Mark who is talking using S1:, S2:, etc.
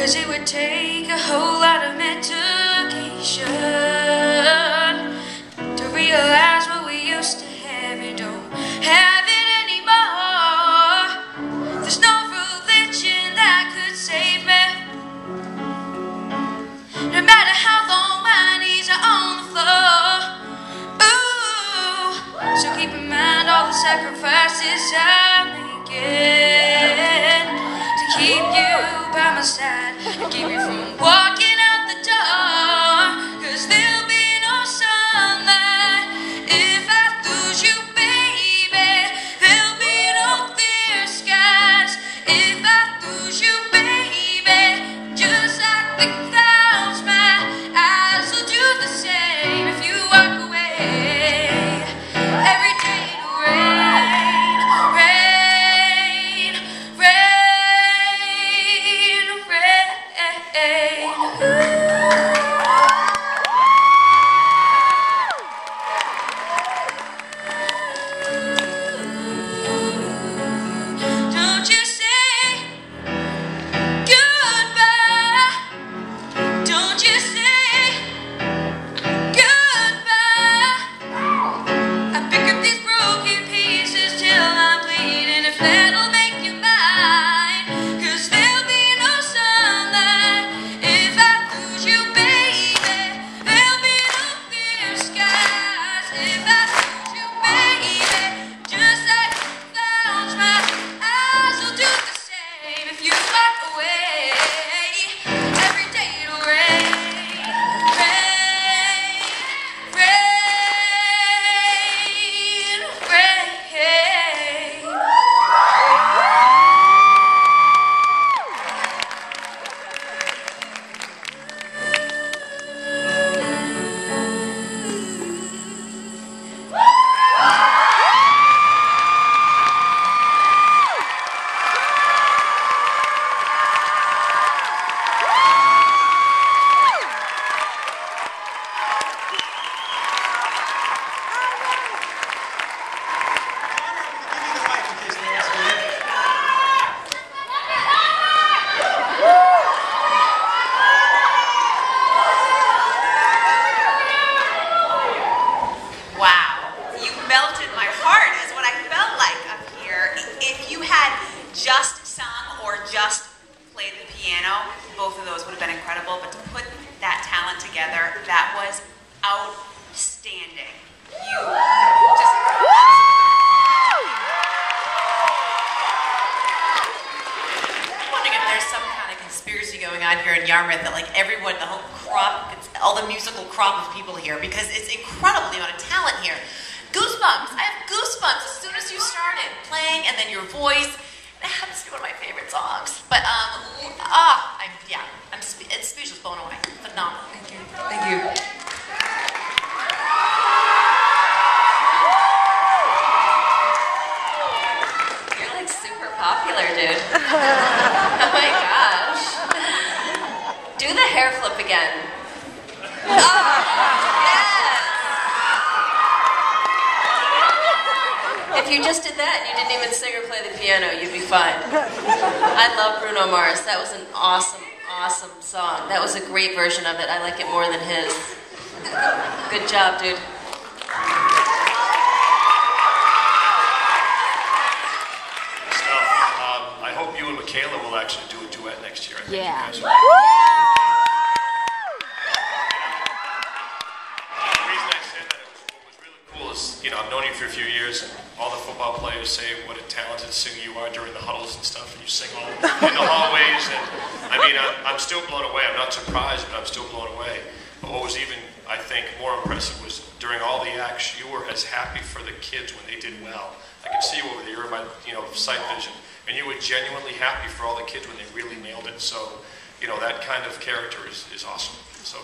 S1: 'cause it would take a whole lot of medication to realize what we used to have and don't have it anymore. There's no religion that could save me, no matter how long my knees are on the floor. Ooh, so keep in mind all the sacrifices I'm making to keep you by my side and keep you from walking out the door. 'Cause there'll be no sunlight if I lose you, baby. There'll be no clear skies if I lose you, baby. Just like the clouds, my eyes will do the same if you walk away. Every day to rain, rain, rain, rain. Don't you say goodbye. Don't you say goodbye. I pick up these broken pieces till I'm bleeding, if that'll make you mine. 'Cause there'll be no sunlight if I lose you, baby. There'll be no clear skies if I lose you, baby. Just like the clouds, my eyes will do the same if you walk away. Every day it'll rain, rain, rain, rain.
S2: Wow, you melted my heart is what I felt like up here. If you had just sung or just played the piano, both of those would have been incredible, but to put that talent together, that was outstanding. You just... I'm wondering if there's some kind of conspiracy going on here in Yarmouth that like everyone, the whole crop, all the musical crop of people here, because it's incredible the amount of talent here. Goosebumps. I have goosebumps as soon as you started playing, and then your voice. It happens to be one of my favorite songs. But it's speechless, blown away. Phenomenal.
S1: Thank you. Thank you.
S2: You're like super popular, dude. Oh my gosh. Do the hair flip again. Oh, yes. If you just did that and you didn't even sing or play the piano, you'd be fine. I love Bruno Mars. That was an awesome, awesome song. That was a great version of it. I like it more than his. Good job, dude.
S3: I hope you and Michaela will actually do a duet next year. I think
S4: Yeah.
S3: You guys
S4: Yeah.
S3: The reason I said that what was really cool is, I've known you for a few years, and all the football players say what a talented singer you are during the huddles and stuff, and you sing all in the hallways, and I'm still blown away. I'm not surprised, but I'm still blown away. But what was even, I think, more impressive was during all the acts, you were as happy for the kids when they did well. I could see you over there in my, sight vision, and you were genuinely happy for all the kids when they really nailed it. So, that kind of character is awesome. So.